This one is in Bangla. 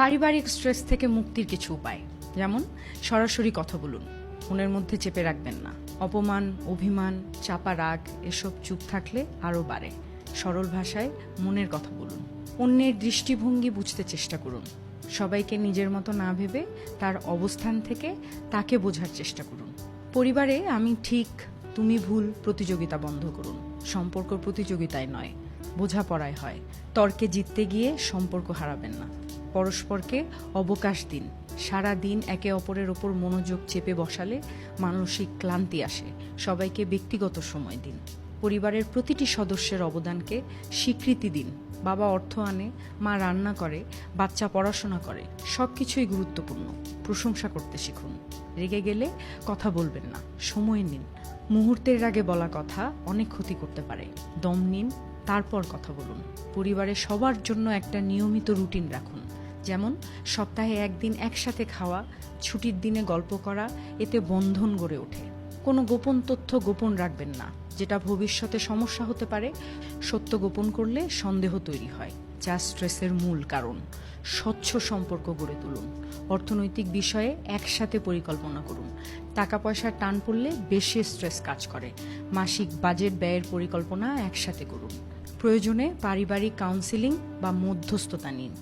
পারিবারিক স্ট্রেস থেকে মুক্তির কিছু উপায়, যেমন সরাসরি কথা বলুন, মনের মধ্যে চেপে রাখবেন না। অপমান, অভিমান, চাপা রাগ এসব চুপ থাকলে আরও বাড়ে। সরল ভাষায় মনের কথা বলুন। অন্যের দৃষ্টিভঙ্গি বুঝতে চেষ্টা করুন। সবাইকে নিজের মতো না ভেবে তার অবস্থান থেকে তাকে বোঝার চেষ্টা করুন। পরিবারে আমি ঠিক, তুমি ভুল প্রতিযোগিতা বন্ধ করুন। সম্পর্ক প্রতিযোগিতায় নয়, বোঝাপড়ায় হয়। তর্কে জিততে গিয়ে সম্পর্ক হারাবেন না। পরস্পরকে অবকাশ দিন। সারা দিন একে অপরের ওপর মনোযোগ চেপে বসালে মানসিক ক্লান্তি আসে। সবাইকে ব্যক্তিগত সময় দিন। পরিবারের প্রতিটি সদস্যের অবদানকে স্বীকৃতি দিন। বাবা অর্থ আনে, মা রান্না করে, বাচ্চা পড়াশোনা করে, সবকিছুই গুরুত্বপূর্ণ। প্রশংসা করতে শিখুন। রেগে গেলে কথা বলবেন না, সময় নিন। মুহূর্তের আগে বলা কথা অনেক ক্ষতি করতে পারে। দম নিন, তারপর কথা বলুন। পরিবারের সবার জন্য একটা নিয়মিত রুটিন রাখুন, যেমন সপ্তাহে একদিন একসাথে খাওয়া, ছুটির দিনে গল্প করা। এতে বন্ধন গড়ে ওঠে। কোনো গোপন তথ্য গোপন রাখবেন না, যেটা ভবিষ্যতে সমস্যা হতে পারে। সত্য গোপন করলে সন্দেহ তৈরি হয়, যা স্ট্রেসের মূল কারণ। স্বচ্ছ সম্পর্ক গড়ে তুলুন। অর্থনৈতিক বিষয়ে একসাথে পরিকল্পনা করুন। টাকা পয়সার টান পড়লে বেশি স্ট্রেস কাজ করে। মাসিক বাজেট ব্যয়ের পরিকল্পনা একসাথে করুন। প্রয়োজনে পারিবারিক কাউন্সেলিং বা মধ্যস্থতা নিন।